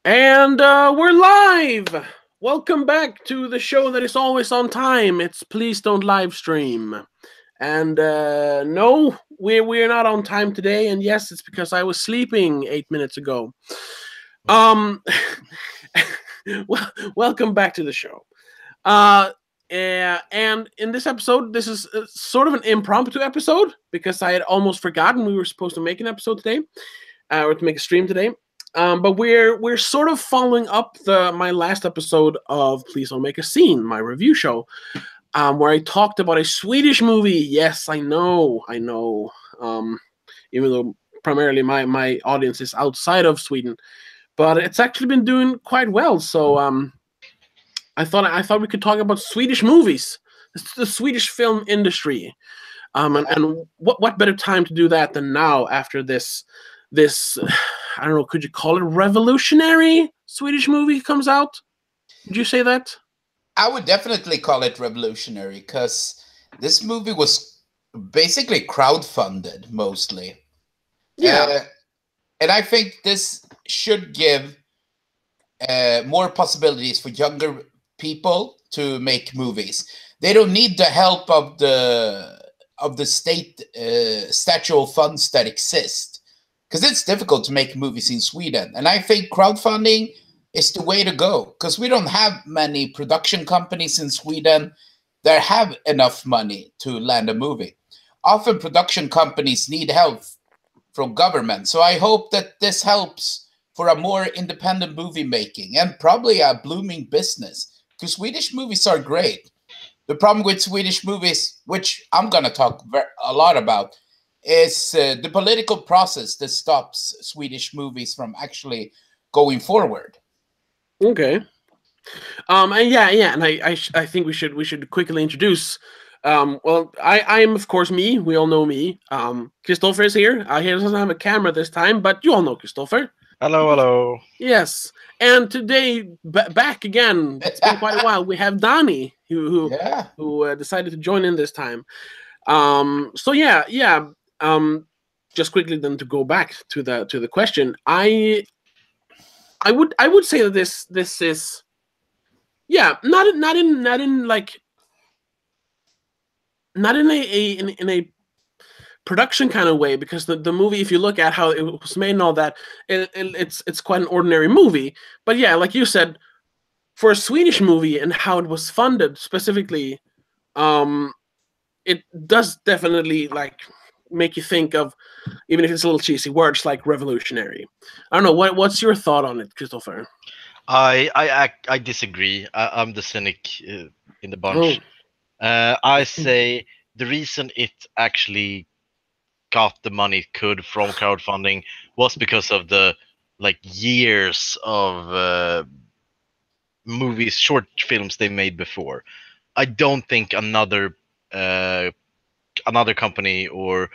And we're live! Welcome back to the show that is always on time. It's Please Don't Live Stream. And no, we're not on time today. And yes, it's because I was sleeping 8 minutes ago. Um, welcome back to the show. And in this episode, this is sort of an impromptu episode because I had almost forgotten we were supposed to make an episode today, or to make a stream today. But we're sort of following up my last episode of Please Don't Make a Scene, my review show, where I talked about a Swedish movie. Yes, I know. Even though primarily my audience is outside of Sweden, but it's actually been doing quite well. So I thought we could talk about Swedish movies, the Swedish film industry, and what better time to do that than now after this I don't know, could you call it revolutionary Swedish movie comes out? Would you say that? I would definitely call it revolutionary because this movie was basically crowdfunded mostly. Yeah. And I think this should give more possibilities for younger people to make movies. They don't need the help of the state statual funds that exist. Because it's difficult to make movies in Sweden. And I think crowdfunding is the way to go. Because we don't have many production companies in Sweden that have enough money to land a movie. Often production companies need help from government. So I hope that this helps for a more independent movie making and probably a blooming business. Because Swedish movies are great. The problem with Swedish movies, which I'm going to talk a lot about, is the political process that stops Swedish movies from actually going forward. Okay. And yeah, and I think we should quickly introduce. Well, I am of course me. We all know me. Christopher is here. He doesn't have a camera this time, but you all know Christopher. Hello. Yes, and today back again. It's been quite a while. We have Donnie who decided to join in this time. So yeah. Just quickly then to go back to the question, I would say that this is not in a production kind of way, because the movie, if you look at how it was made and all that, it's quite an ordinary movie. But yeah, like you said, for a Swedish movie and how it was funded specifically, it does definitely make you think of, even if it's a little cheesy, words like revolutionary. I don't know, what's your thought on it, Christopher? I disagree. I'm the cynic in the bunch. I say the reason it actually got the money it could from crowdfunding was because of the years of movies, short films they made before. I don't think another company or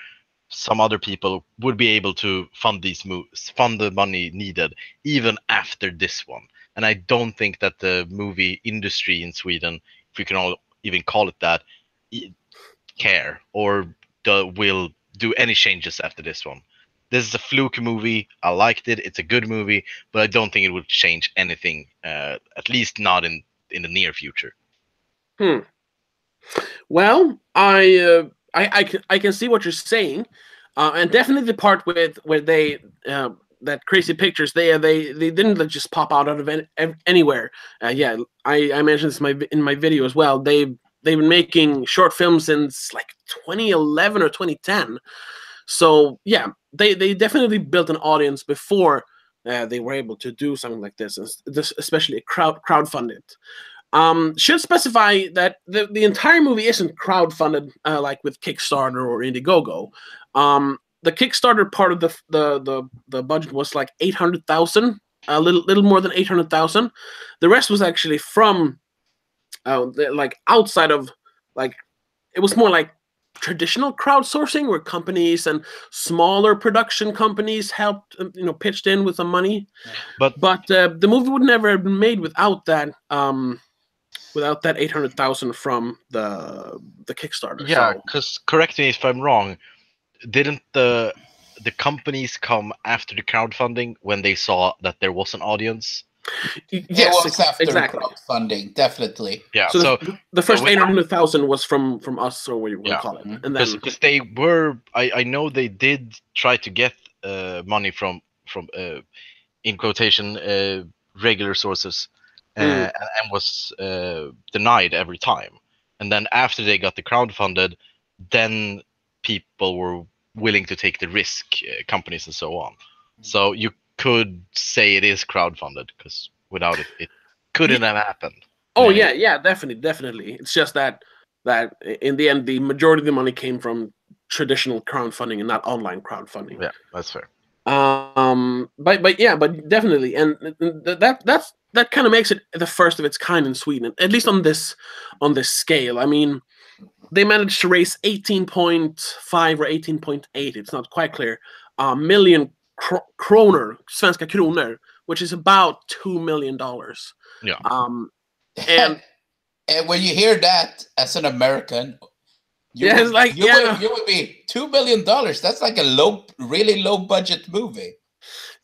some other people would be able to fund these movies, fund the money needed even after this one. And I don't think that the movie industry in Sweden, if we can all even call it that, care or will do any changes after this one. This is a fluke movie. I liked it. It's a good movie, but I don't think it would change anything, at least not in the near future. Well, I can see what you're saying, and definitely the part where they that crazy pictures, they didn't just pop out of anywhere. I mentioned this in my video as well. They've been making short films since 2011 or 2010. So yeah, they definitely built an audience before they were able to do something like this, especially crowdfunded. Should specify that the entire movie isn't crowdfunded like with Kickstarter or Indiegogo. The Kickstarter part of the budget was 800,000, a little more than 800,000. The rest was actually from outside of it was more like traditional crowdsourcing, where companies and smaller production companies helped, pitched in with some money. But the movie would never have been made without that. Without that 800,000 from the Kickstarter. Yeah, because correct me if I'm wrong, didn't the the companies come after the crowdfunding when they saw that there was an audience. Yes, it was after exactly. crowdfunding, definitely. Yeah. So the first with- 800,000 was from us, or what you want Yeah. to call it, Mhm. and then because they were, I know they did try to get money from in quotation regular sources, and was denied every time. And then after they got the crowdfunded, then people were willing to take the risk, companies and so on. So you could say it is crowdfunded, because without it, it couldn't have happened. oh yeah, definitely. It's just that in the end, the majority of the money came from traditional crowdfunding and not online crowdfunding. Yeah, that's fair. But definitely, and that kind of makes it the first of its kind in Sweden, at least on this scale. I mean, they managed to raise 18.5 or 18.8. It's not quite clear. Million kroner, svenska kronor, which is about $2 million. Yeah. And And when you hear that as an American, you it's like, you would be $2 million. That's like a really low budget movie.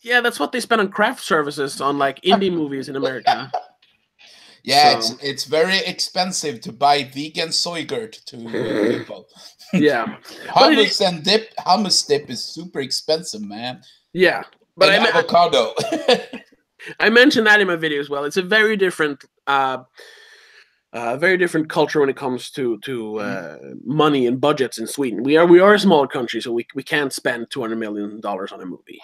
yeah, that's what they spend on craft services on like indie movies in America. Yeah, So- it's very expensive to buy vegan soygurt to people. Yeah, but Hummus dip is super expensive, man. yeah, but And avocado. I mentioned that in my video as well. It's a very different culture when it comes to money and budgets in Sweden. We are a small country, so we can't spend $200 million on a movie.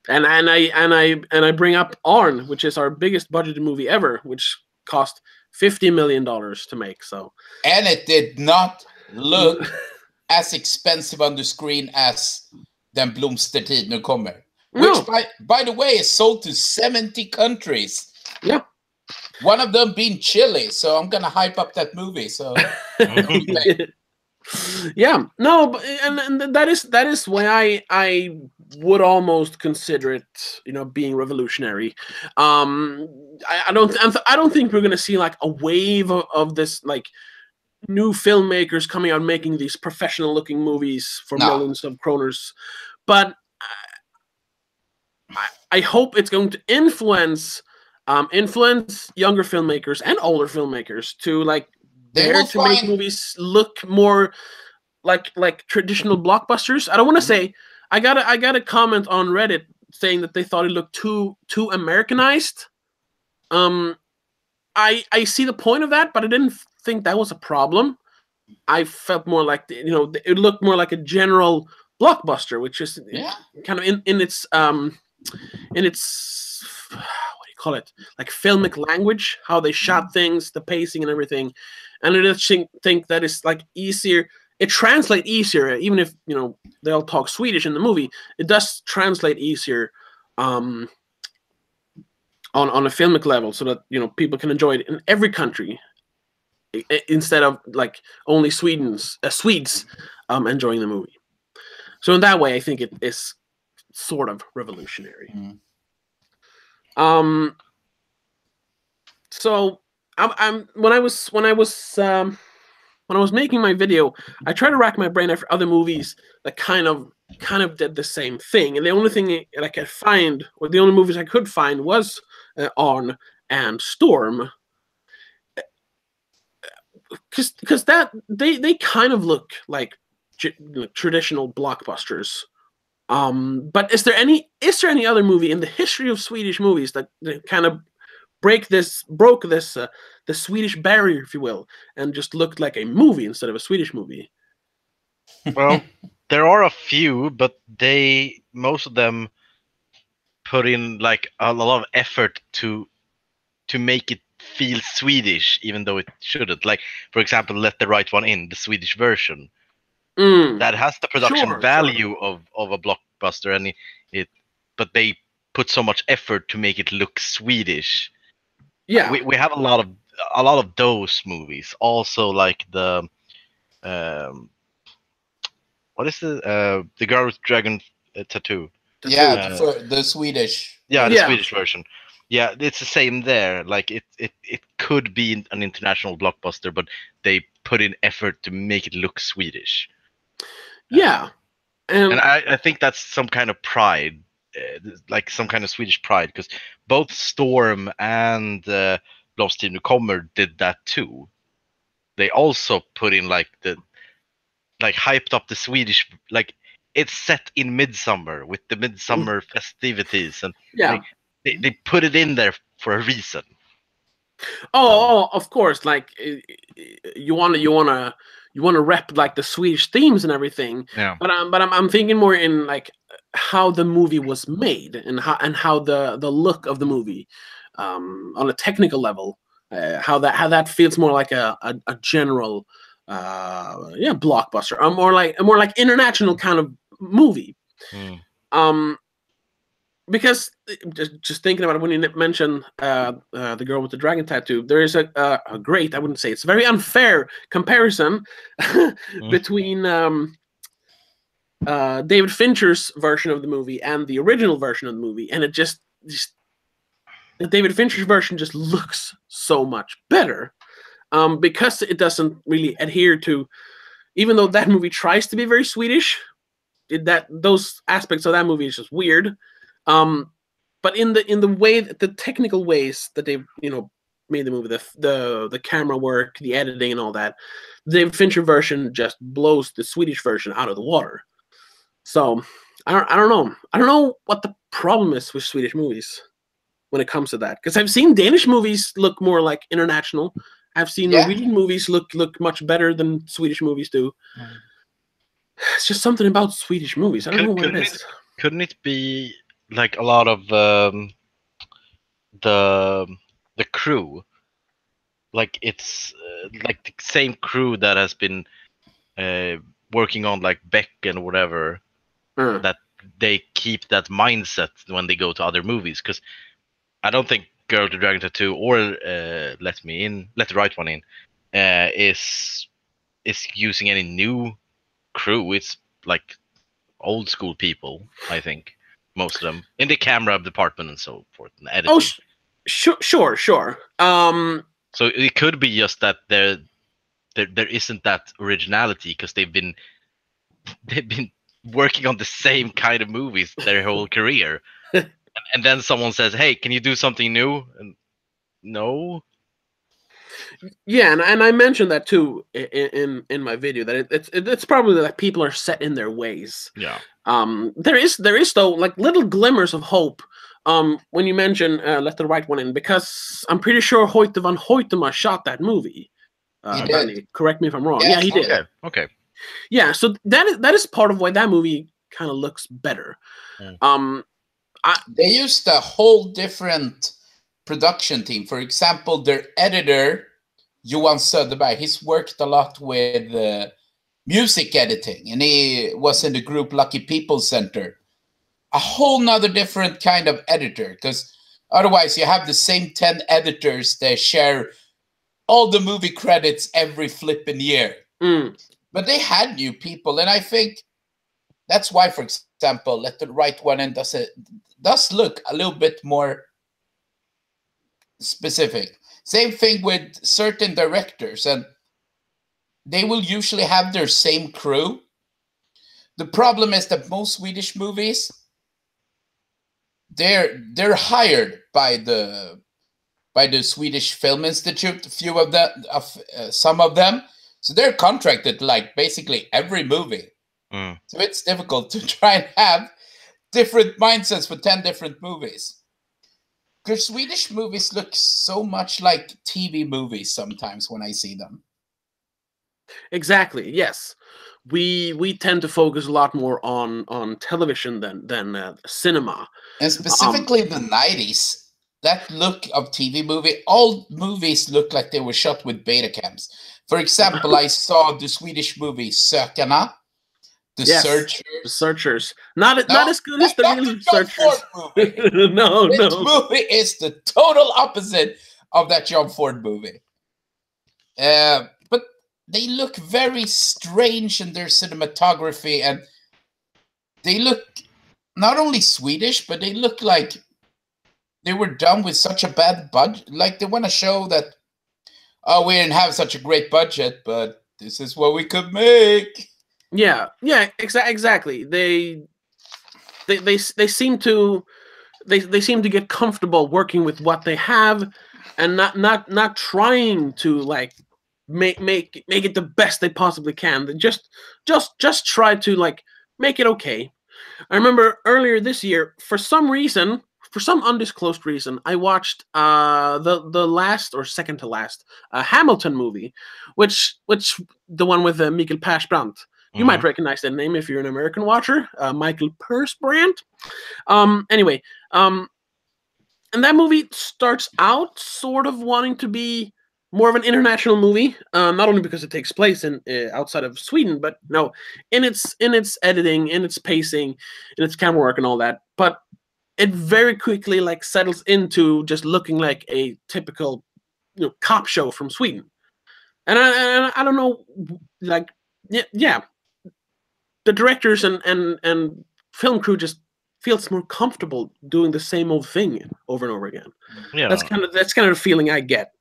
And I bring up Arn, which is our biggest budgeted movie ever, which cost $50 million to make. So, and it did not look as expensive on the screen as den Blomstertid nu kommer, which by the way is sold to 70 countries. Yeah. One of them being Chile, so I'm gonna hype up that movie. So yeah, no, but, and that is why I would almost consider it, being revolutionary. I don't think we're gonna see like a wave of this like new filmmakers coming out making these professional looking movies for millions of kroners, but I hope it's going to influence younger filmmakers and older filmmakers to like dare to make movies look more like traditional blockbusters. I don't want to say I got a comment on Reddit saying that they thought it looked too Americanized. I see the point of that, but I didn't think that was a problem. I felt more like it looked more like a general blockbuster, which is kind of in its what do you call it, like filmic language, how they shot things, the pacing and everything. And I just think that is like easier. It translates easier, even if they all talk Swedish in the movie. It does translate easier on a filmic level, so that people can enjoy it in every country, instead of like only Swedes enjoying the movie. So in that way, I think it is sort of revolutionary. So when I was making my video, I tried to rack my brain after other movies that kind of did the same thing, and the only thing that I could find, or the only movies I could find, was Arn and Storm, because that they kind of look like traditional blockbusters. But is there any other movie in the history of Swedish movies that kind of broke this the Swedish barrier, if you will, and just looked like a movie instead of a Swedish movie? Well, there are a few, but most of them put in like a lot of effort to make it feel Swedish, even though it shouldn't. Like, for example, Let the Right One In, the Swedish version. That has the production value of a blockbuster, and but they put so much effort to make it look Swedish. Yeah, we have a lot of those movies. Also, like the what is the girl with dragon tattoo? Yeah, the Swedish. Yeah, the Swedish version. Yeah, it's the same there. Like it could be an international blockbuster, but they put in effort to make it look Swedish. Yeah, And I think that's some kind of pride, like some kind of Swedish pride, because both Storm and blomstertid, kommer did that too. They also put in like hyped up the Swedish, like it's set in midsummer with the midsummer festivities, and yeah. they put it in there for a reason. Oh, of course. Like you wanna rep like the Swedish themes and everything. Yeah. But I'm thinking more in like how the movie was made and how the look of the movie, on a technical level, how that feels more like a general, blockbuster, a more like international kind of movie. Because just thinking about it, when you mention the girl with the dragon tattoo, there is a great, I wouldn't say it's a very unfair comparison between David Fincher's version of the movie and the original version of the movie, and it just the David Fincher's version just looks so much better, because it doesn't really adhere to, even though that movie tries to be very Swedish, those aspects of that movie is just weird. But in the way that the technical ways that they've made the movie, the camera work, the editing, and all that, the David Fincher version just blows the Swedish version out of the water. So I don't know what the problem is with Swedish movies when it comes to that, because I've seen Danish movies look more like international. I've seen Norwegian movies look much better than Swedish movies do. It's just something about Swedish movies. I don't know what it is. Couldn't it be like a lot of the crew, like it's like the same crew that has been working on like Beck and whatever, that they keep that mindset when they go to other movies? Because I don't think Girl with the Dragon Tattoo or Let the Right One In is using any new crew. It's like old school people, I think, most of them, in the camera department and so forth, and editing. Oh, sure. So it could be just that there isn't that originality, because they've been working on the same kind of movies their whole career, and then someone says, "Hey, can you do something new?" And no. Yeah, and I mentioned that too in my video, that it's probably that people are set in their ways. Yeah. There is though like little glimmers of hope. When you mention Let the Right One In, because I'm pretty sure Hoyte van Hoytema shot that movie. Danny, correct me if I'm wrong. Yeah, he did. Okay. Yeah, so that is part of why that movie kind of looks better. They used a whole different production team. For example, their editor, Johan Söderberg, he's worked a lot with music editing, and he was in the group Lucky People Center. A whole nother different kind of editor, because otherwise you have the same 10 editors that share all the movie credits every flipping year. But they had new people, and I think that's why, for example, Let the Right One In does look a little bit more specific. Same thing with certain directors, and they will usually have their same crew. The problem is that most Swedish movies, they're hired by the Swedish Film Institute. Some of them, so they're contracted like basically every movie. So it's difficult to try and have different mindsets for 10 different movies. Because Swedish movies look so much like TV movies sometimes when I see them. Exactly. Yes, we tend to focus a lot more on television than cinema, and specifically the 90s. That look of TV movie, all movies look like they were shot with Betacams. For example, I saw the Swedish movie Sökarna, The Searchers. Not as good as the real Searchers. Movie. No. This movie is the total opposite of that John Ford movie. But they look very strange in their cinematography, and they look not only Swedish, but they look like they were done with such a bad budget. Like they want to show that, we didn't have such a great budget, but this is what we could make. Yeah, yeah, exactly. They seem to they seem to get comfortable working with what they have, and not trying to like make it the best they possibly can. They just try to like make it okay. I remember earlier this year, for some reason, for some undisclosed reason, I watched the last or second to last Hamilton movie, which the one with Michael Persbrandt. You Hmm. might recognize that name if you're an American watcher, Michael Persbrandt. Anyway, um, and that movie starts out sort of wanting to be more of an international movie, not only because it takes place in outside of Sweden, but no, in its editing, in its pacing, in its camera work and all that. But it very quickly like settles into just looking like a typical cop show from Sweden. And I don't know, like yeah, the directors and film crew just feels more comfortable doing the same old thing over and over again. Yeah, That's kind of the feeling I get.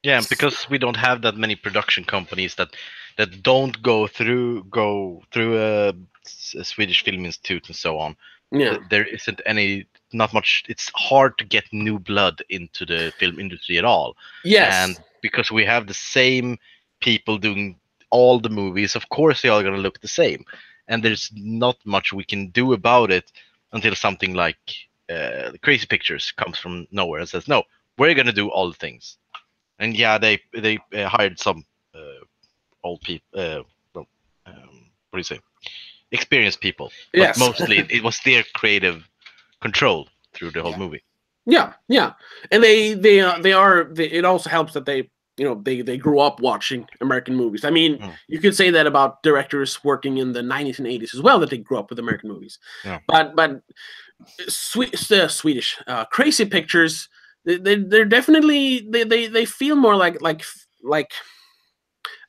yeah, because we don't have that many production companies that don't go through a Swedish Film Institute and so on. Yeah. There isn't any, not much. It's hard to get new blood into the film industry at all. And Yes. because we have the same people doing all the movies, of course they are going to look the same. And there's not much we can do about it until something like Crazy Pictures comes from nowhere and says, "No, we're going to do all the things." And yeah, they hired some old people. Well, what do you say? Experienced people, but Yes. mostly it was their creative control through the whole Yeah. movie. Yeah, yeah, and it also helps that they grew up watching American movies. I mean, Mm. you could say that about directors working in the 90s and 80s as well, that they grew up with American movies. Yeah. But Swedish Crazy Pictures, they're definitely they feel more like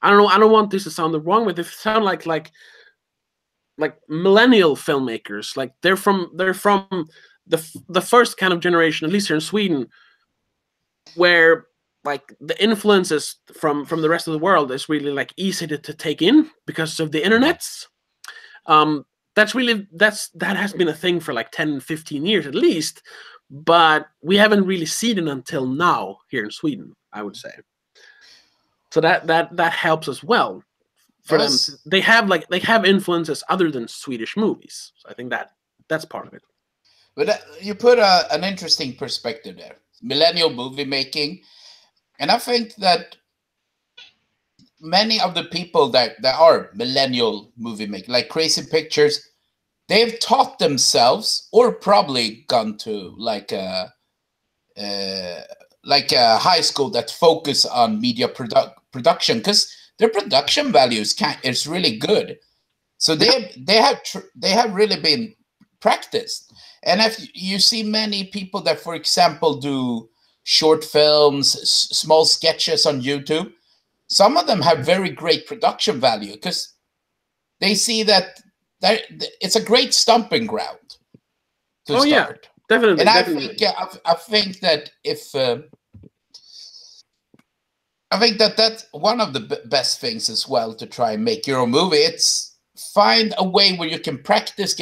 I don't know. I don't want this to sound the wrong way. They sound like millennial filmmakers. Like they're from the first kind of generation, at least here in Sweden, where like the influences from the rest of the world is really like easy to take in because of the internets. That has been a thing for like 10 15 years at least, but we haven't really seen it until now here in Sweden, I would say. So that helps as well That for them. was, They have influences other than Swedish movies. So I think that's part of it. but you put an interesting perspective there. Millennial movie making, and I think that many of the people that are millennial movie making, like Crazy Pictures, they've taught themselves or probably gone to like a high school that focus on media production, because their production values is really good. So they have really been practiced. And if you see many people that, for example, do short films, small sketches on YouTube, some of them have very great production value because they see that it's a great stomping ground to start. Yeah, definitely. And Definitely. I think that if I think that that's one of the best things as well to try and make your own movie. It's find a way where you can practice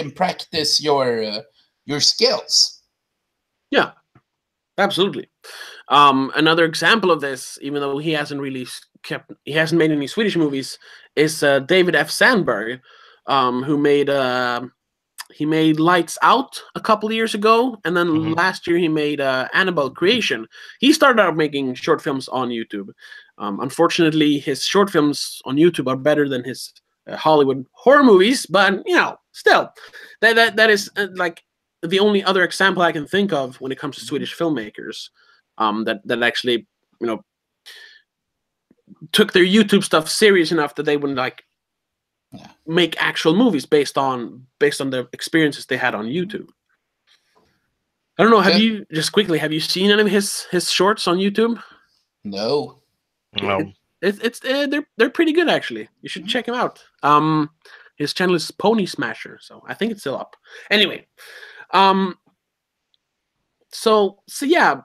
your skills. Yeah, absolutely. Another example of this, even though he hasn't made any Swedish movies, is David F. Sandberg, who he made Lights Out a couple of years ago, and then last year he made Annabelle Creation. He started out making short films on YouTube. Unfortunately, his short films on YouTube are better than his Hollywood horror movies, but still, that is like the only other example I can think of when it comes to Swedish filmmakers that actually took their YouTube stuff serious enough that they wouldn't make actual movies based on the experiences they had on YouTube. I don't know. Have you seen any of his shorts on YouTube? No. No. They're pretty good actually. You should check him out. His channel is Pony Smasher, so I think it's still up. Anyway, so yeah,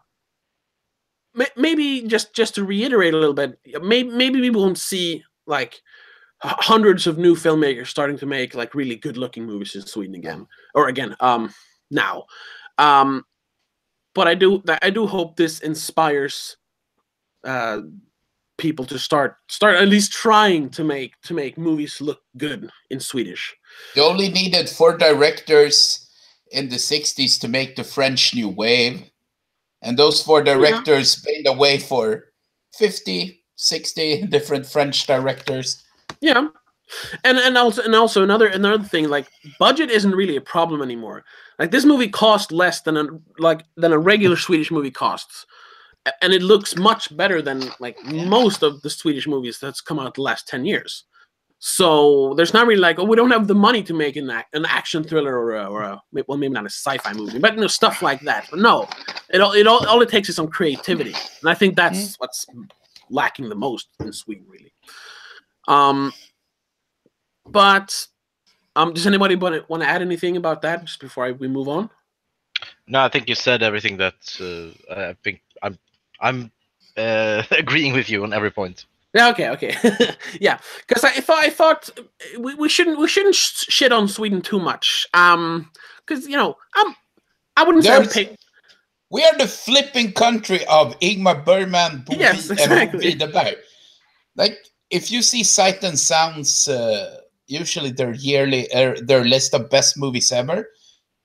maybe just to reiterate a little bit, maybe we won't see like hundreds of new filmmakers starting to make like really good looking movies in Sweden again, now. But I do hope this inspires people to start at least trying to make movies look good in Swedish. They only needed 4 directors in the 60s to make the French New Wave. And those 4 directors paved the way for 50, 60 different French directors. Yeah. And also another thing, like budget isn't really a problem anymore. Like this movie cost less than a regular Swedish movie costs. And it looks much better than like most of the Swedish movies that's come out the last 10 years. So there's not really like, oh, we don't have the money to make an action thriller or well, maybe not a sci-fi movie, but stuff like that. But no, all it takes is some creativity, and I think that's what's lacking the most in Sweden, really. But does anybody want to add anything about that just before we move on? No, I think you said everything that I think I'm agreeing with you on every point. Yeah. Okay. Yeah, because I thought we shouldn't shit on Sweden too much. Because I wouldn't say we are the flipping country of Ingmar Bergman, yes, exactly. and Widerberg. Like if you see Sight and Sounds, usually their their list of best movies ever,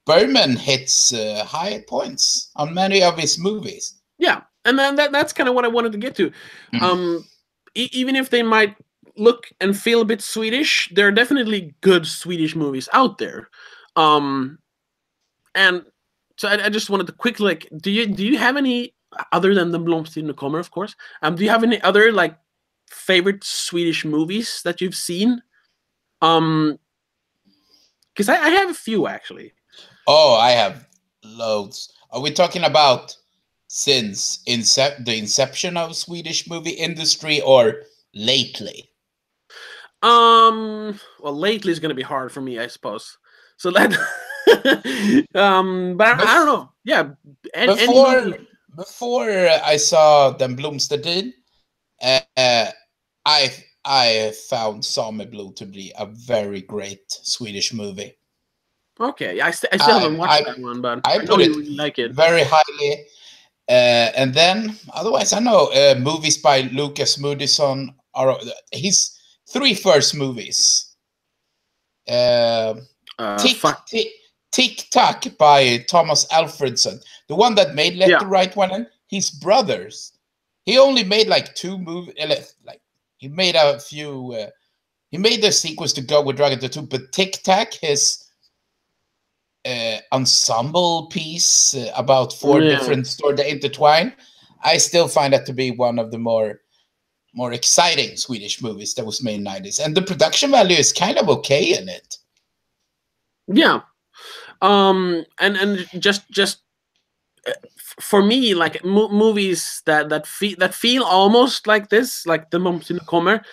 Bergman hits high points on many of his movies. Yeah, and then that's kind of what I wanted to get to. Even if they might look and feel a bit Swedish, there are definitely good Swedish movies out there. And so I just wanted to quickly, like, do you have any, other than the blomstertid and kommer, of course, do you have any other like favorite Swedish movies that you've seen? Because I have a few actually. Oh, I have loads. Are we talking about since the inception of Swedish movie industry or lately? Well, lately is going to be hard for me, I suppose. So that, but I don't know. Yeah, before I saw Den blomstertid, I found Sameblod to be a very great Swedish movie. Okay, I still haven't watched that one, but I know you really like it very highly. And then, otherwise, I know movies by Lucas Moodysson are his 3 first movies. Tick Tack by Thomas Alfredson, the one that made Let the Right One In. His brothers. He only made like 2 movies. Like he made a few. He made the sequence to Go with Dragon 2, but Tick Tack, his ensemble piece about 4 different stories that intertwine, I still find that to be one of the more exciting Swedish movies that was made in the 90s, and the production value is kind of okay in it. Yeah, and just for me, like movies that feel almost like this, like the blomstertid kommer.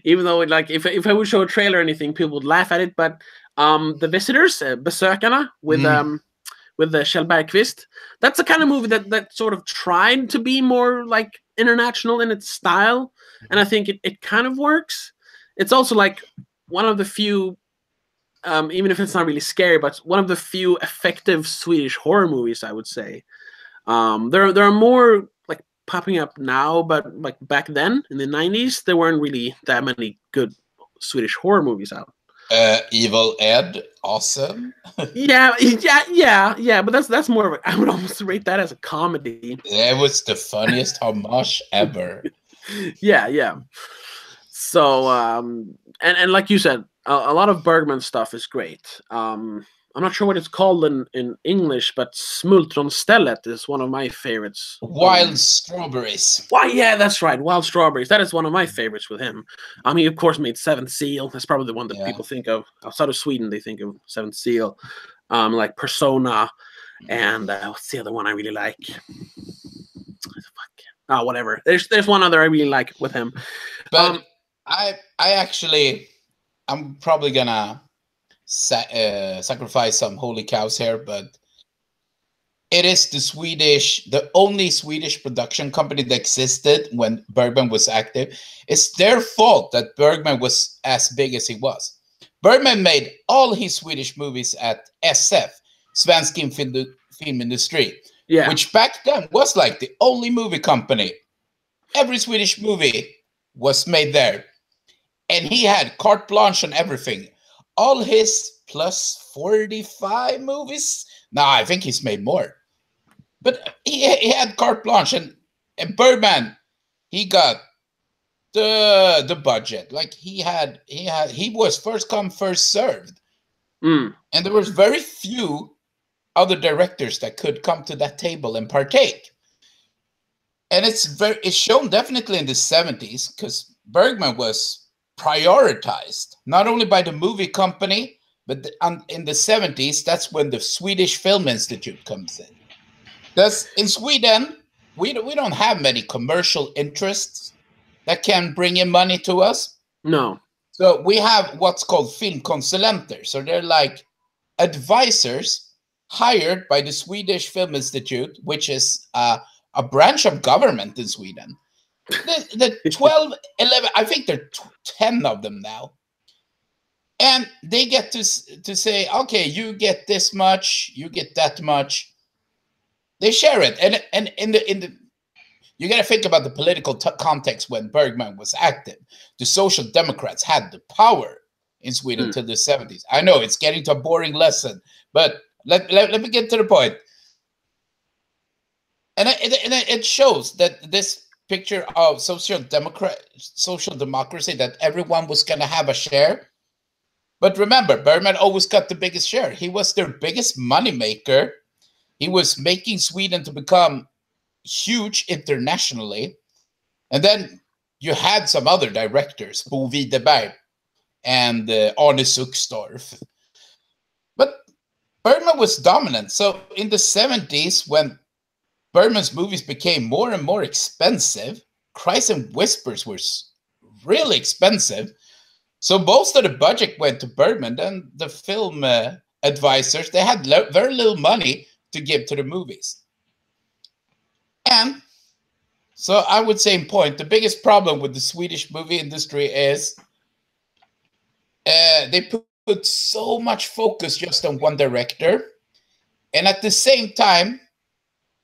Even though like if I would show a trailer or anything, people would laugh at it, but The Visitors, Besökarna, with Kjell Bergqvist. That's the kind of movie that sort of tried to be more like international in its style, and I think it kind of works. It's also like one of the few, even if it's not really scary, but one of the few effective Swedish horror movies, I would say. There are more like popping up now, but like back then in the 90s, there weren't really that many good Swedish horror movies out. Evil Ed, awesome. yeah, but that's more of I would almost rate that as a comedy. It was the funniest homage ever. Yeah. So and like you said, a lot of Bergman stuff is great. I'm not sure what it's called in English, but Smultronstället is one of my favorites. Wild Strawberries. Why? Yeah, that's right. Wild Strawberries. That is one of my favorites with him. He of course made Seventh Seal. That's probably the one that people think of outside of Sweden. They think of Seventh Seal, like Persona, and what's the other one I really like? Oh, whatever. There's one other I really like with him. But I'm probably gonna sacrifice some holy cows here, but it is the only Swedish production company that existed when Bergman was active. It's their fault that Bergman was as big as he was. Bergman made all his Swedish movies at SF, Svensk Filmindustri, Yeah. which back then was like the only movie company. Every Swedish movie was made there. And he had carte blanche on everything. All his plus 45 movies. Now, I think he's made more. But he had carte blanche. And Bergman, he got the budget. Like he was first come, first served. Mm. And there was very few other directors that could come to that table and partake. And it's shown definitely in the 70s, because Bergman was prioritized not only by the movie company, but in the 70s, that's when the Swedish Film Institute comes in. Because in Sweden, we don't have many commercial interests that can bring in money to us. No. So we have what's called filmkonsulenter. So they're like advisors hired by the Swedish Film Institute, which is a branch of government in Sweden. The 12, 11, I think there are 10 of them now. And they get to say, okay, you get this much, you get that much. They share it. And in the you got to think about the political context when Bergman was active. The Social Democrats had the power in Sweden till the 70s. I know it's getting to a boring lesson, but let me get to the point. And it shows that this picture of social democracy, that everyone was going to have a share. But remember, Bergman always got the biggest share. He was their biggest moneymaker. He was making Sweden to become huge internationally. And then you had some other directors, Bo Widerberg and Arne Sucksdorf. But Bergman was dominant. So in the 70s, when Bergman's movies became more and more expensive, Cries and Whispers was really expensive. So most of the budget went to Bergman. Then the film advisors, they had very little money to give to the movies. And so I would say in point, the biggest problem with the Swedish movie industry is they put so much focus just on one director. And at the same time,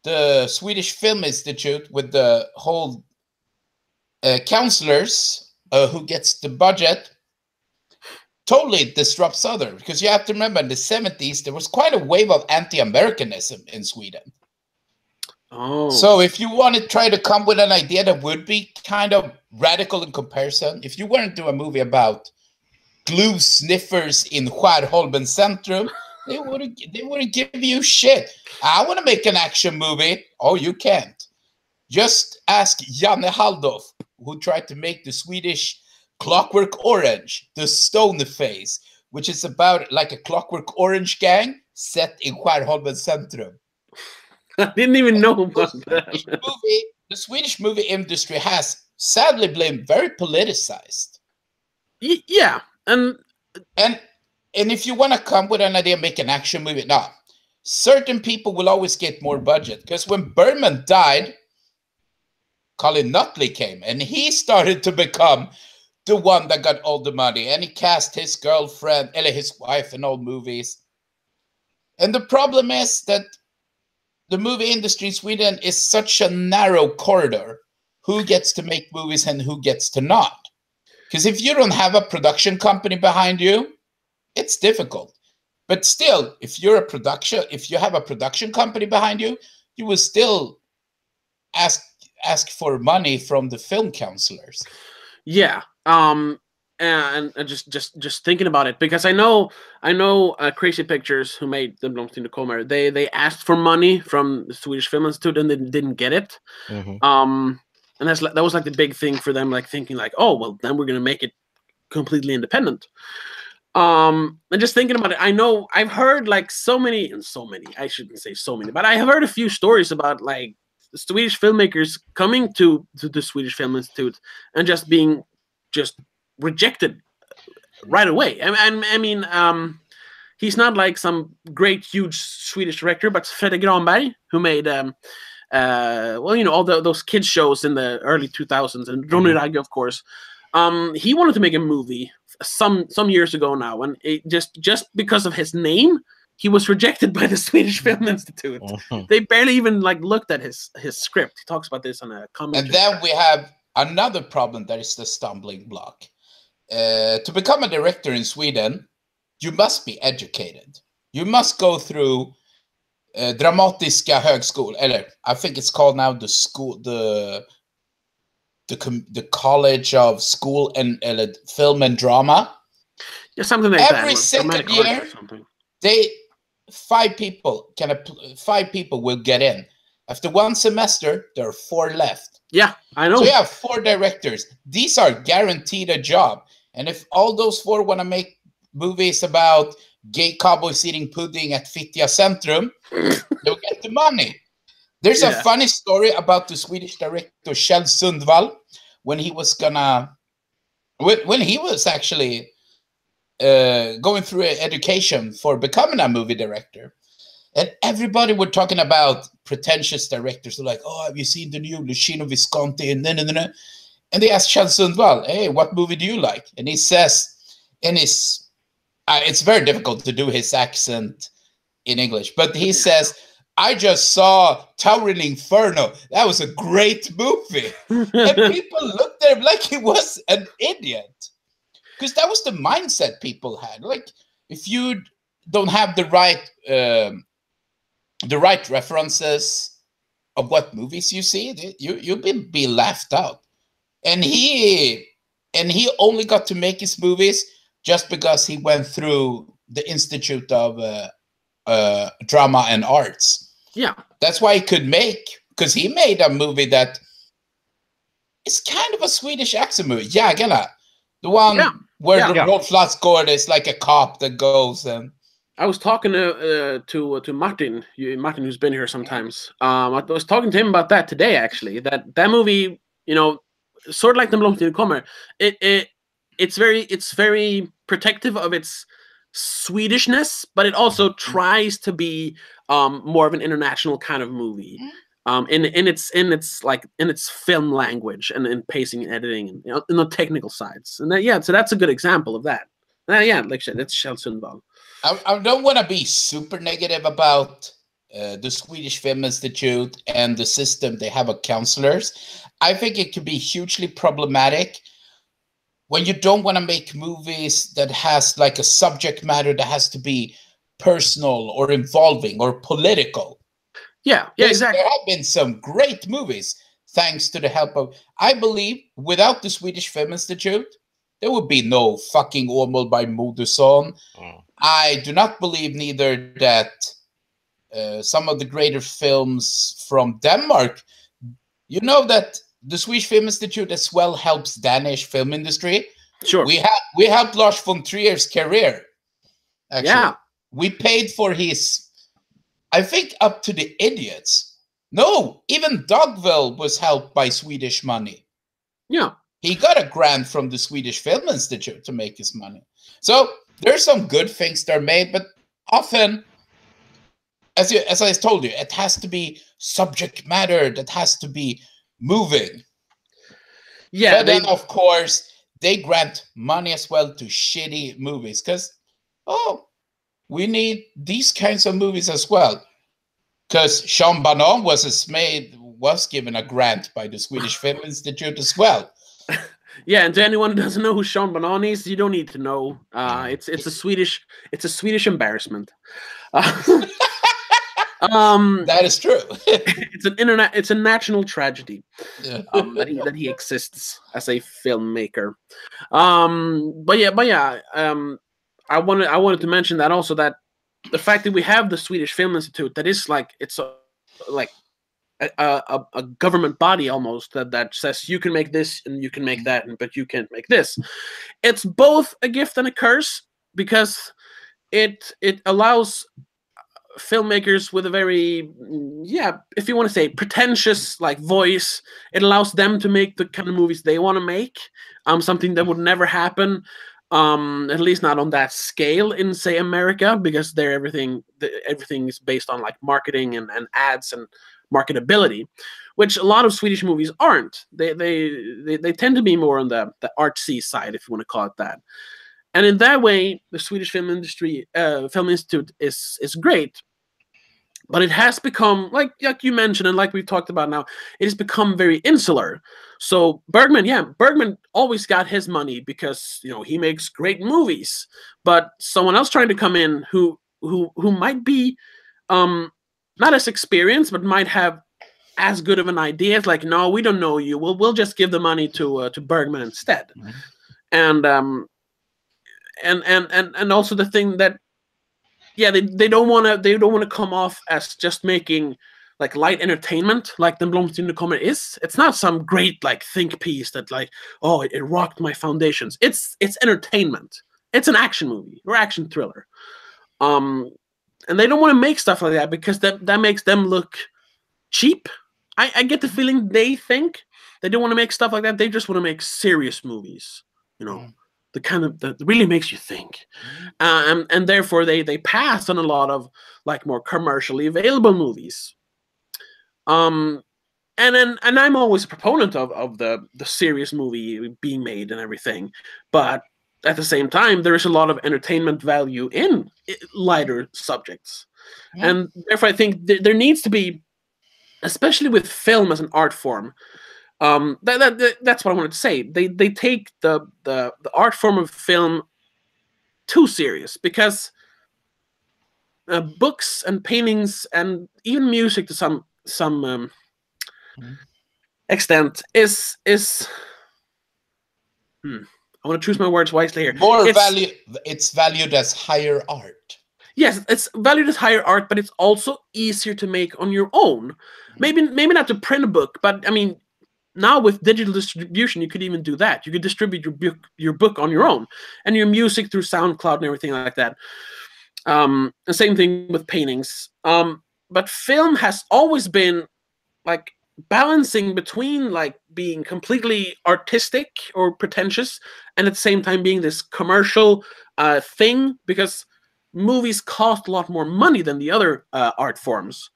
the Swedish Film Institute, with the whole counselors who gets the budget, totally disrupts other. Because you have to remember, in the 70s, there was quite a wave of anti-Americanism in Sweden. Oh. So if you want to try to come with an idea that would be kind of radical in comparison, if you weren't doing a movie about glue sniffers in Skärholmen Centrum, they wouldn't give you shit. I want to make an action movie. Oh, you can't. Just ask Janne Haldorf, who tried to make the Swedish Clockwork Orange, the Stone Face, which is about like a Clockwork Orange gang set in Skärholmen Centrum. I didn't even know about that. The Swedish movie industry has sadly been very politicized. Yeah, and if you want to come with an idea, make an action movie, no. Certain people will always get more budget. Because when Bergman died, Colin Nutley came, and he started to become the one that got all the money. And he cast his girlfriend, or his wife, in all movies. And the problem is that the movie industry in Sweden is such a narrow corridor. Who gets to make movies and who gets to not? Because if you don't have a production company behind you, it's difficult. But still, if you have a production company behind you, you will still ask for money from the film counselors. Yeah. And just thinking about it, because I know Crazy Pictures, who made the Blomstertid kommer, they asked for money from the Swedish Film Institute and they didn't get it. And that was like the big thing for them, like thinking like, oh well, then we're gonna make it completely independent. And just thinking about it, I know I've heard like so many, I shouldn't say so many, but I have heard a few stories about like Swedish filmmakers coming to the Swedish Film Institute and just being rejected right away. I mean, he's not like some great huge Swedish director, but Fredrik Granberg, who made well, you know, all those kids shows in the early 2000s, and Ronny Ragge, of course. He wanted to make a movie some years ago now, and it just because of his name, he was rejected by the Swedish Film Institute. They barely even like looked at his script. He talks about this on a comment. And then we have another problem that is the stumbling block. To become a director in Sweden, you must be educated. You must go through Dramatiska högskola, eller I think it's called now the school, the College of School and Film and Drama. Yeah, something like Every that. second year, five people will get in. After one semester, there are 4 left. Yeah, I know. So you have 4 directors. These are guaranteed a job. And if all those 4 want to make movies about gay cowboys eating pudding at Fittja Centrum, they'll get the money. There's a funny story about the Swedish director Kjell Sundvall when he was actually going through education for becoming a movie director. And everybody were talking about pretentious directors. They're like, oh, have you seen the new Luchino Visconti? And they asked Kjell Sundvall, hey, what movie do you like? And he says, it's very difficult to do his accent in English, but he says, I just saw Towering Inferno. That was a great movie. And people looked at him like he was an idiot. Because that was the mindset people had. Like, if you don't have the right references of what movies you see, you'll be laughed out. And he only got to make his movies just because he went through the Institute of Drama and Arts. Yeah. That's why he could make, because he made a movie that is kind of a Swedish accent movie. Jägarna. The one where Rolf Lassgård is like a cop that goes and... I was talking to Martin, Martin who's been here sometimes. I was talking to him about that today, actually. That movie, you know, sort of like the blomstertid kommer, it's very protective of its Swedishness, but it also tries to be more of an international kind of movie. In its film language and in pacing and editing and, you know, in the technical sides. And so that's a good example of that. Like I said, it's Kjell Sundvall. I don't want to be super negative about the Swedish Film Institute and the system they have of counselors. I think it could be hugely problematic when you don't want to make movies that has like a subject matter that has to be personal or involving or political. Yeah, exactly. There have been some great movies thanks to the help of, I believe, without the Swedish Film Institute, there would be no fucking Åmål by Moodysson. I do not believe neither that some of the greater films from Denmark, you know that the Swedish Film Institute as well helps Danish film industry. Sure. We helped Lars von Trier's career. Actually. Yeah. We paid for his, I think, Up to the Idiots. No, even Dogville was helped by Swedish money. Yeah. He got a grant from the Swedish Film Institute to make his money. So there's some good things that are made, but often, as I told you, it has to be subject matter that has to be moving. Yeah. But then, of course, they grant money as well to shitty movies because, we need these kinds of movies as well. Because Sean Banan was given a grant by the Swedish Film Institute as well. Yeah, and to anyone who doesn't know who Sean Banan is, you don't need to know. It's a Swedish embarrassment. That is true. It's a national tragedy that he exists as a filmmaker. I wanted to mention that also, that the fact that we have the Swedish Film Institute, that is like a government body almost that says you can make this and you can make that, but you can't make this. It's both a gift and a curse because it allows filmmakers with a very, if you want to say pretentious like voice, it allows them to make the kind of movies they want to make, something that would never happen At least not on that scale in, say, America, because there everything is based on like marketing and ads and marketability, which a lot of Swedish movies aren't. They tend to be more on the artsy side, if you want to call it that. And in that way, the Swedish film institute is great. But it has become, like you mentioned, and like we've talked about now, it has become very insular. So Bergman always got his money because he makes great movies. But someone else trying to come in who might be not as experienced, but might have as good of an idea, it's like, no, we don't know you. We'll just give the money to Bergman instead. Mm-hmm. And also the thing that. Yeah, they don't want to come off as just making like light entertainment, like the Blomstertid is. It's not some great like think piece that like, oh, it rocked my foundations. It's entertainment. It's an action movie or action thriller. And they don't want to make stuff like that because that makes them look cheap. I get the feeling they think they don't want to make stuff like that. They just want to make serious movies, the kind of that really makes you think, and therefore they pass on a lot of like more commercially available movies. And I'm always a proponent of the serious movie being made and everything, but at the same time there is a lot of entertainment value in lighter subjects, and therefore I think there needs to be, especially with film as an art form. That's what I wanted to say. They take the art form of film too serious, because books and paintings and even music to some extent is I want to choose my words wisely here. It's valued as higher art. Yes, it's valued as higher art, but it's also easier to make on your own. Maybe not to print a book, but I mean, now with digital distribution, you could even do that. You could distribute your book on your own, and your music through SoundCloud and everything like that. The same thing with paintings. But film has always been like balancing between like being completely artistic or pretentious, and at the same time being this commercial thing, because movies cost a lot more money than the other art forms.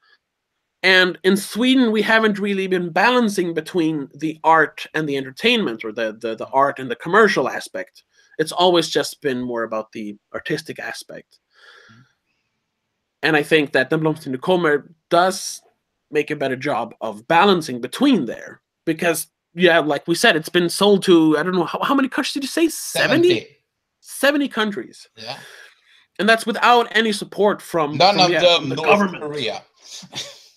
And in Sweden, we haven't really been balancing between the art and the entertainment, or the art and the commercial aspect. It's always just been more about the artistic aspect. And I think that Den blomstertid kommer does make a better job of balancing between there. Because, yeah, like we said, it's been sold to, I don't know, how many countries did you say? 70? 70 countries. Yeah. And that's without any support from the North government. Korea.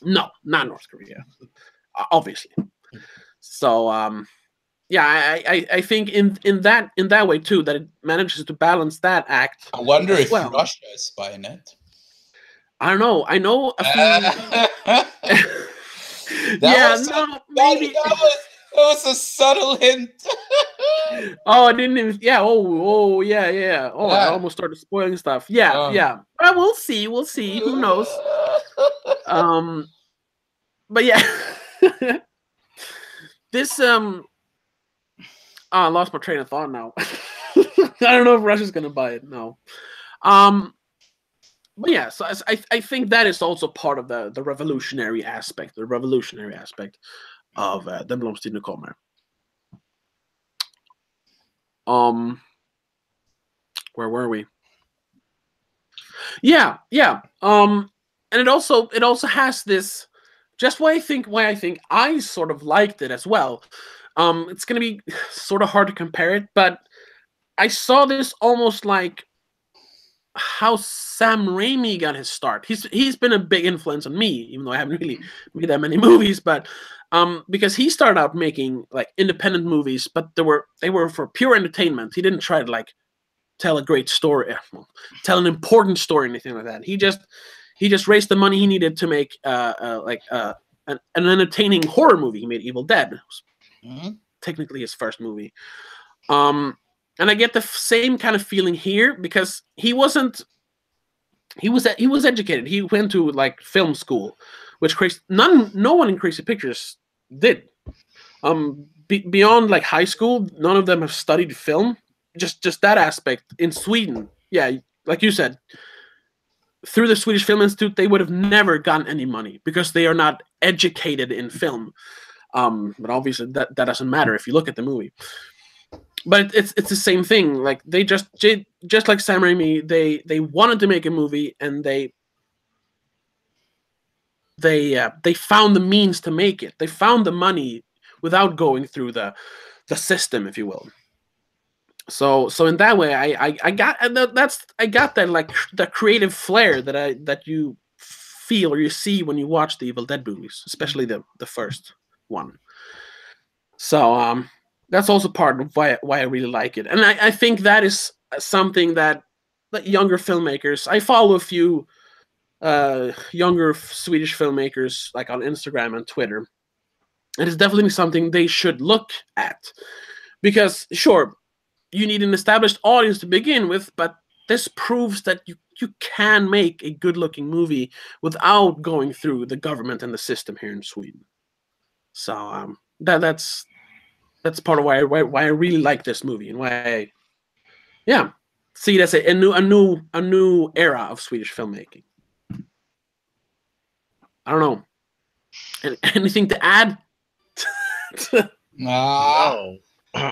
No, not North Korea, obviously. So, I think in that way too, that it manages to balance that act. I wonder if Russia is buying it. I don't know. I know a few. Maybe that was a subtle hint. Oh, I didn't even. Yeah. Oh, yeah. Oh, I almost started spoiling stuff. Yeah. But we'll see. Who knows? But yeah, this I lost my train of thought now. I don't know if Russia's gonna buy it. No. But yeah, so I think that is also part of the revolutionary aspect, of Den blomstertid kommer. Where were we? Yeah. And it also has this, just why I think I sort of liked it as well. It's gonna be sort of hard to compare it, but I saw this almost like how Sam Raimi got his start. He's been a big influence on me, even though I haven't really made that many movies, but because he started out making like independent movies, but they were for pure entertainment. He didn't try to like tell a great story, tell an important story, or anything like that. He just raised the money he needed to make an entertaining horror movie. He made Evil Dead. It was technically his first movie. And I get the same kind of feeling here, because he was educated. He went to like film school, which no one in Crazy Pictures did. Beyond like high school, none of them have studied film. just that aspect in Sweden, yeah, like you said, through the Swedish Film Institute, they would have never gotten any money because they are not educated in film. But obviously that doesn't matter if you look at the movie. But it's the same thing. Like they just like Sam Raimi, they wanted to make a movie, and they found the means to make it. They found the money without going through the system, if you will. So in that way, I got that like the creative flair that you feel or you see when you watch the Evil Dead movies, especially the first one. So that's also part of why I really like it, and I think that is something that younger filmmakers. I follow a few younger Swedish filmmakers like on Instagram and Twitter. It is definitely something they should look at, because sure, you need an established audience to begin with, but this proves that you can make a good-looking movie without going through the government and the system here in Sweden. So that's part of why I really like this movie, and why I see it as a new era of Swedish filmmaking. I don't know. Anything to add? No.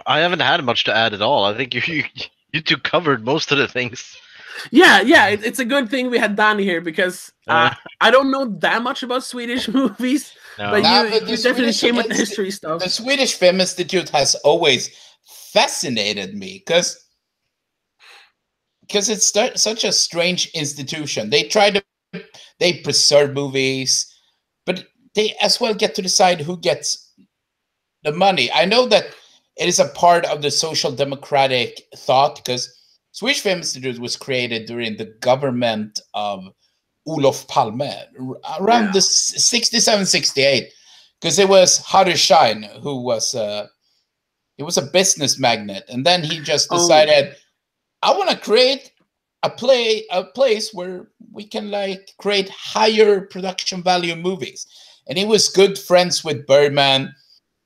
I haven't had much to add at all. I think you two covered most of the things. Yeah, it's a good thing we had Danny here, because I don't know that much about Swedish movies, but you definitely came with the history stuff. The Swedish Film Institute has always fascinated me because it's such a strange institution. They preserve movies, but they as well get to decide who gets the money. I know that it is a part of the social democratic thought, because Swedish Film Institute was created during the government of Olof Palme around the 67, 68, because it was Harry Schein who was he was a business magnate, and then he just decided, I want to create a place where we can like create higher production value movies. And he was good friends with Bergman,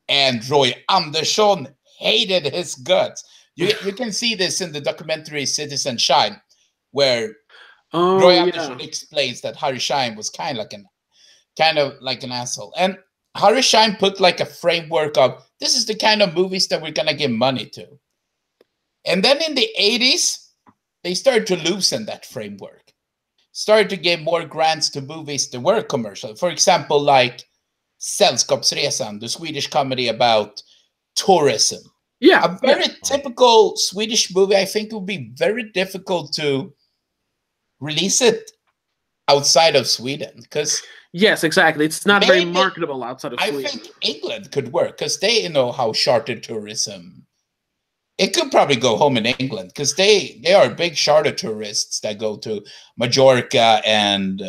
and Roy Andersson hated his guts. You can see this in the documentary Citizen Shine, where Roy Andersson explains that Harry Schein was kind of like an asshole. And Harry Schein put like a framework of, this is the kind of movies that we're gonna give money to. And then in the 80s, they started to loosen that framework. Started to give more grants to movies that were commercial. For example, like Sällskapsresan, the Swedish comedy about tourism. Yeah. A very typical Swedish movie. I think it would be very difficult to release it outside of Sweden, because yes, exactly. It's not very marketable outside of Sweden. I think England could work, because they know how charter tourism. It could probably go home in England, because they are big charter tourists that go to Majorca and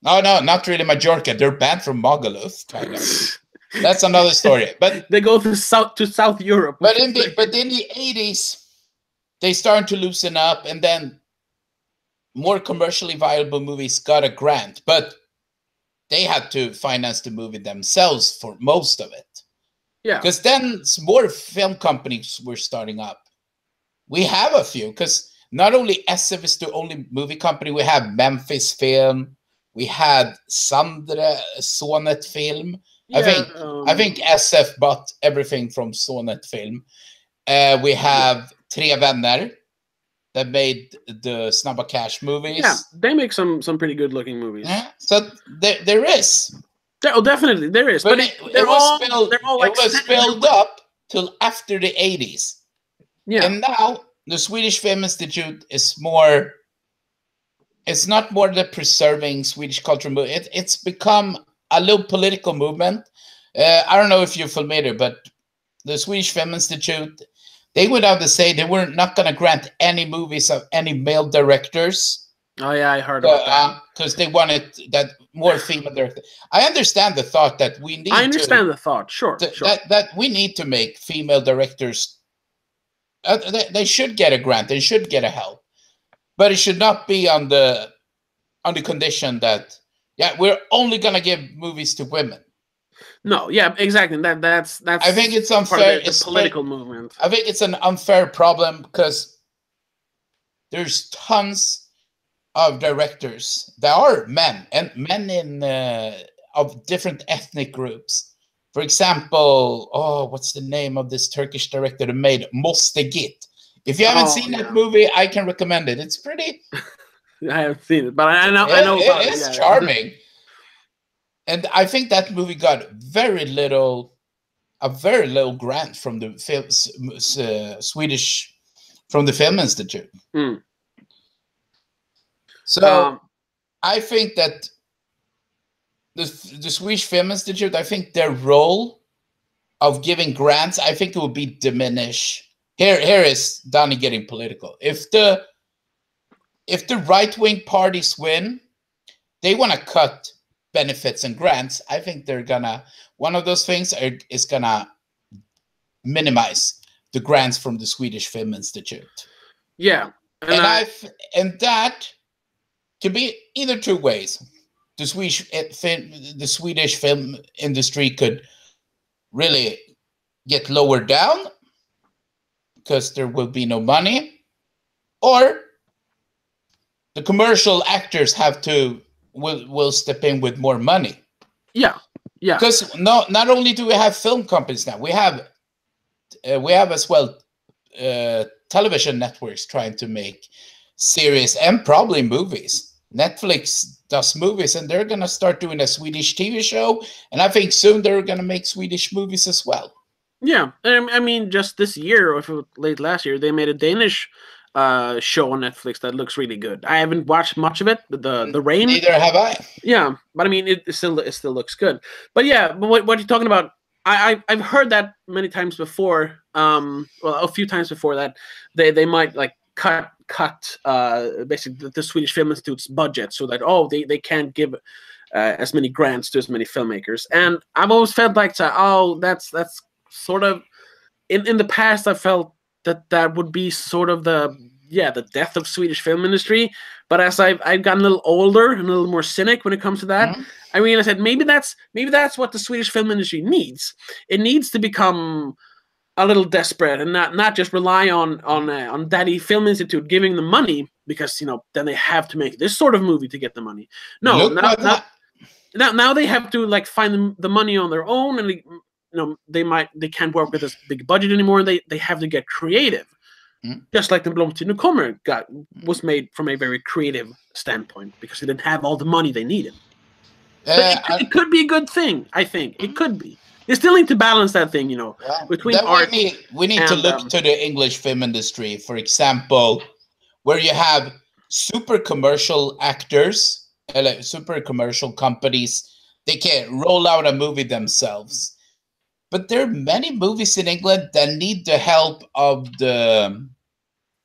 no, not really Majorca. They're banned from Magaluf, kind of. That's another story. But they go to South Europe. But in the 80s, they started to loosen up, and then more commercially viable movies got a grant, but they had to finance the movie themselves for most of it. Yeah. Because then more film companies were starting up. We have a few, because not only SF is the only movie company, we have Memphis Film, we had Sandra Sonet Film. Yeah, I think SF bought everything from Sonet Film. We have Tre Vänner that made the Snabba Cash movies. Yeah, they make some pretty good looking movies. Yeah, so there is. Definitely there is. But it was built up till after the 80s. Yeah. And now the Swedish Film Institute is more. It's not more the preserving Swedish culture movement. It's become a little political movement. I don't know if you're familiar, but the Swedish Film Institute, they went out to say they were not going to grant any movies of any male directors. Oh yeah, I heard about that. Because they wanted that more female directors. I understand the thought that we need. I understand the thought. Sure. That we need to make female directors. They should get a grant. They should get a help, but it should not be on the condition that we're only gonna give movies to women. No, yeah, exactly. That's I think it's part of unfair. the political movement. I think it's an unfair problem because there's tons of directors that are men and men in of different ethnic groups. For example, oh, what's the name of this Turkish director that made Måste Git? If you haven't seen that movie, I can recommend it. It's pretty. I haven't seen it, but I know about it. It's charming, and I think that movie got a very little grant from the Swedish, from the Film Institute. So I think that the Swedish Film Institute, I think their role of giving grants, I think it would be diminished. Here is Danny getting political. If the right-wing parties win, they want to cut benefits and grants. I think they're gonna, one of those things is gonna minimize the grants from the Swedish Film Institute. Yeah, and that could be either two ways. The Swedish film industry could really get lowered down because there will be no money, or the commercial actors will step in with more money. Yeah. Because not only do we have film companies now, we have as well television networks trying to make series and probably movies. Netflix does movies, and they're gonna start doing a Swedish TV show, and I think soon they're gonna make Swedish movies as well. Yeah, I mean, just this year or late last year, they made a Danish show on Netflix that looks really good. I haven't watched much of it, but the Rain. Neither have I. Yeah, but I mean, it still looks good. But yeah, but what you're talking about, I've heard that many times before. Well, a few times before that, they might like cut basically the Swedish Film Institute's budget so that they can't give as many grants to as many filmmakers. And I've always felt like that's sort of in the past I felt that would be sort of the death of Swedish film industry. But as I've gotten a little older and a little more cynic when it comes to that, I realized that maybe that's what the Swedish film industry needs. It needs to become a little desperate and not just rely on Daddy Film Institute giving them money, because then they have to make this sort of movie to get the money. No, now they have to like find the money on their own, and they can't work with this big budget anymore. And they have to get creative, just like the blomstertid kommer was made from a very creative standpoint because they didn't have all the money they needed. It could be a good thing. I think it could be. You still need to balance that thing, between art. We need to look to the English film industry, for example, where you have super commercial actors, super commercial companies. They can roll out a movie themselves, but there are many movies in England that need the help of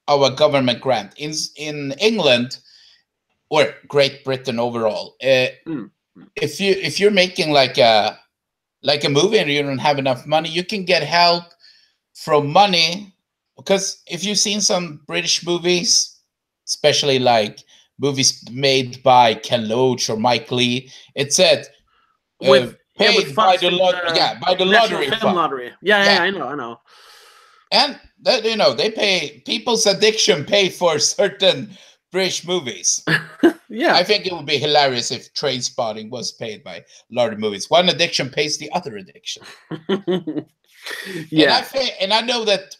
our government grant. In England or Great Britain overall, if you're making like a movie and you don't have enough money, you can get help from money. Because if you've seen some British movies, especially like movies made by Ken Loach or Mike Lee, it said paid by the lottery film fund. Lottery. Yeah, I know. And that, they pay, people's addiction pay for certain British movies. Yeah, I think it would be hilarious if Trainspotting was paid by lottery movies. One addiction pays the other addiction. Yeah, and I know that,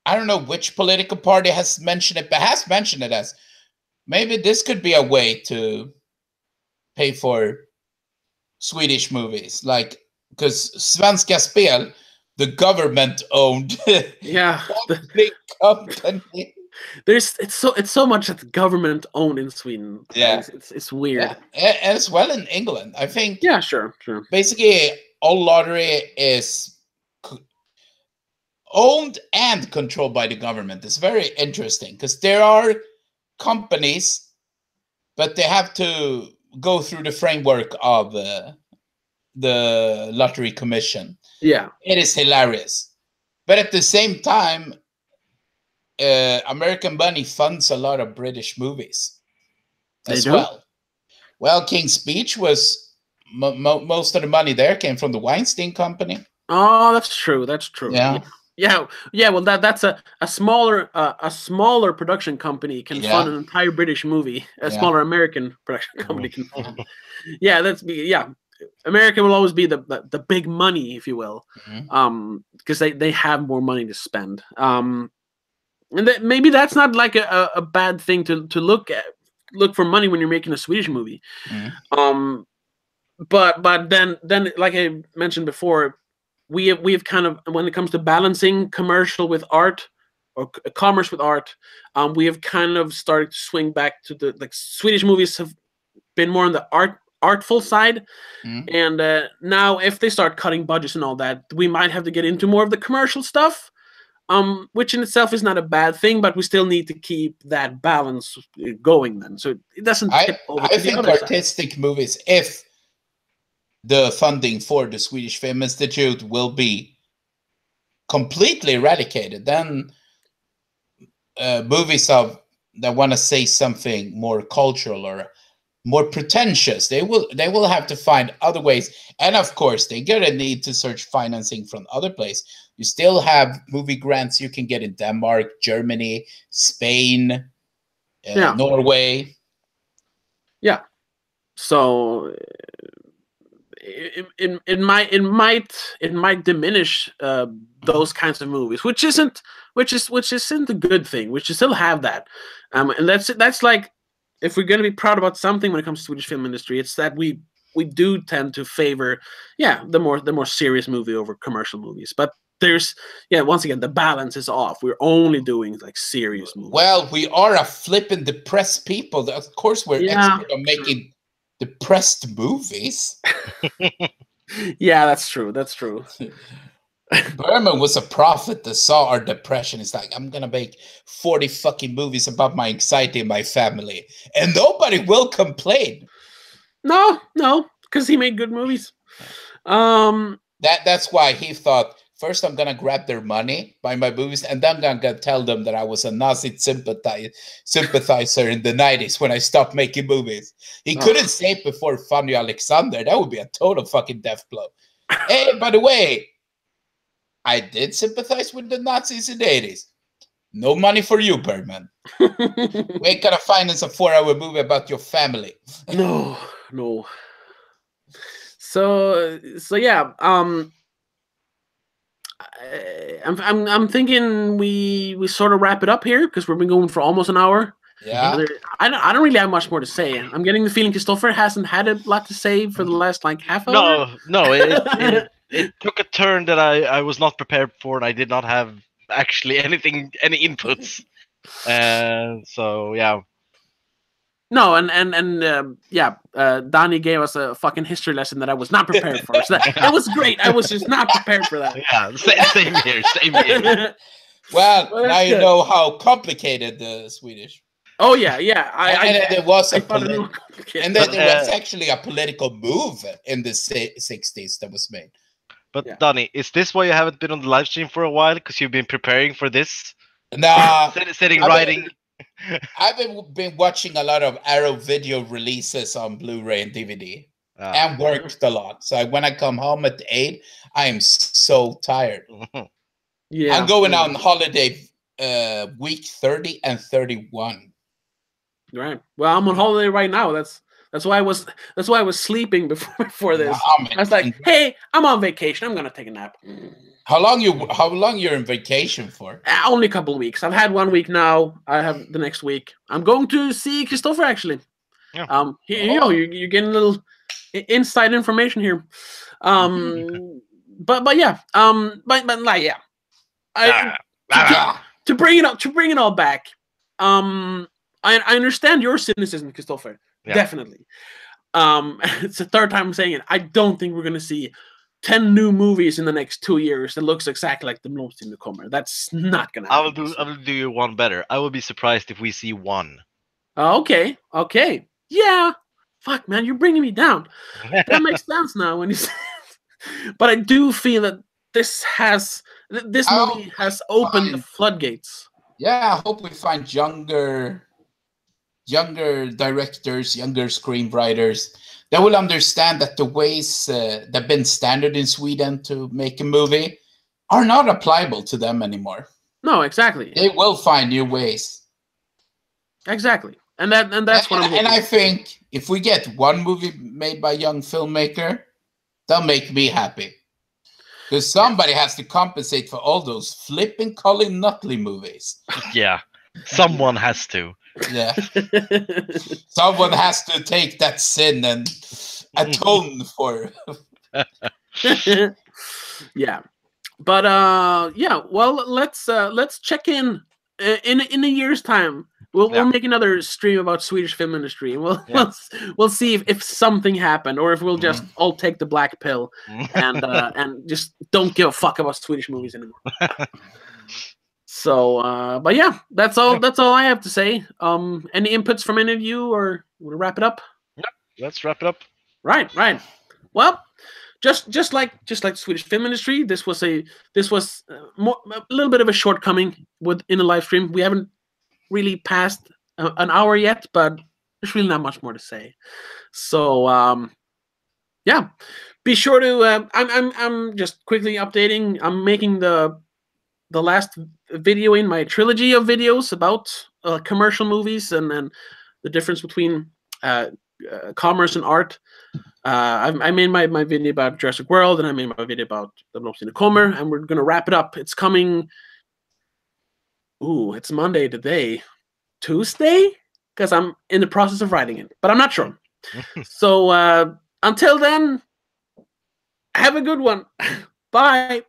I don't know which political party has mentioned it, but has mentioned it as maybe this could be a way to pay for Swedish movies, like, because Svenska Spel, the government-owned big company. It's so much that's government owned in Sweden. Yeah, it's weird. Yeah. As well in England, I think. Yeah, sure. Basically, all lottery is owned and controlled by the government. It's very interesting because there are companies, but they have to go through the framework of the Lottery Commission. Yeah, it is hilarious, but at the same time, American money funds a lot of British movies as well. Well, King's Speech was most of the money there came from the Weinstein Company. Oh, that's true. That's true. Yeah. Yeah. Well, that's a smaller production company can fund an entire British movie. A smaller American production company can fund. Yeah, America will always be the big money, if you will, because they have more money to spend. And maybe that's not like a bad thing to look for money when you're making a Swedish movie. But then like I mentioned before, we have kind of, when it comes to balancing commercial with art or commerce with art, we have kind of started to swing back to the, like, Swedish movies have been more on the artful side, and now if they start cutting budgets and all that, we might have to get into more of the commercial stuff, which in itself is not a bad thing, but we still need to keep that balance going then, so it doesn't tip over to the other side. Artistic movies, if the funding for the Swedish Film Institute will be completely eradicated, then movies that want to say something more cultural or more pretentious, they will have to find other ways. And of course, they're gonna need to search financing from other places. You still have movie grants you can get in Denmark, Germany, Spain, Norway. Yeah. So it might diminish those kinds of movies, which isn't a good thing. We should still have that, and that's like, if we're going to be proud about something when it comes to Swedish film industry, it's that we do tend to favor the more serious movie over commercial movies. But there's once again, the balance is off. We're only doing like serious movies. Well, we are a flippin' depressed people. Of course, we're expert on making depressed movies. Yeah, that's true. Berman was a prophet that saw our depression. It's like, I'm gonna make 40 fucking movies about my anxiety and my family, and nobody will complain. No, because he made good movies. That's why he thought, first I'm gonna grab their money, buy my movies, and then I'm gonna tell them that I was a Nazi sympathizer in the 90s when I stopped making movies. He couldn't say it before Fanny Alexander. That would be a total fucking death blow. Hey, by the way, I did sympathize with the Nazis in the 80s. No money for you, Bergman. We ain't gonna finance a 4-hour movie about your family. No. So yeah. I'm thinking we sort of wrap it up here, because we've been going for almost an hour. Yeah. I don't really have much more to say. I'm getting the feeling Christopher hasn't had a lot to say for the last like half hour. No. It took a turn that I was not prepared for, and I did not have actually any inputs. So yeah. No, Donnie gave us a fucking history lesson that I was not prepared for. So that was great. I was just not prepared for that. Yeah, same here. Well, now you know how complicated the Swedish. Oh yeah. There was actually a political move in the 60s that was made. But Donnie, is this why you haven't been on the live stream for a while? Because you've been preparing for this? Nah. writing. I've been watching a lot of Arrow video releases on Blu-ray and DVD, and worked a lot. So when I come home at 8, I am so tired. Yeah, I'm going on holiday week 30 and 31. Right. Well, I'm on holiday right now. That's why I was sleeping before this. I was like, hey, I'm on vacation. I'm gonna take a nap. How long you're in vacation for? Only a couple of weeks. I've had 1 week now. I have the next week. I'm going to see Christopher, actually. Yeah. You're getting a little inside information here. But yeah. To bring it all back. I understand your cynicism, Christopher. Yeah. Definitely. It's the third time I'm saying it. I don't think we're gonna see 10 new movies in the next 2 years that looks exactly like the blomstertid kommer. That's not gonna happen. I will do you one better. I will be surprised if we see one. Okay. Yeah. Fuck, man, you're bringing me down. That makes sense now when you say it. But I do feel that this movie has opened the floodgates. Yeah, I hope we find younger younger directors, younger screenwriters, they will understand that the ways that have been standard in Sweden to make a movie are not applicable to them anymore. No, exactly. They will find new ways. Exactly. And that's what I'm hoping. And I think if we get one movie made by a young filmmaker, they'll make me happy. Because somebody has to compensate for all those flipping Colin Nutley movies. Yeah, someone has to. Yeah. Someone has to take that sin and atone for it. Yeah. But yeah, well, let's check in a year's time. We'll make another stream about Swedish film industry, and we'll see if something happened, or if we'll just all take the black pill and just don't give a fuck about Swedish movies anymore. So, but yeah, that's all I have to say. Any inputs from any of you, or we'll wrap it up? Yep, let's wrap it up. Right. Well, just like the Swedish film industry, this was a little bit of a shortcoming in the live stream. We haven't really passed an hour yet, but there's really not much more to say. So yeah, be sure to I'm just quickly updating. I'm making the last video in my trilogy of videos about commercial movies and the difference between commerce and art. I made my video about Jurassic World, and I made my video about the blomstertid kommer, and we're gonna wrap it up. It's coming. Ooh, it's Monday today. Tuesday? Because I'm in the process of writing it, but I'm not sure. So until then, have a good one. Bye.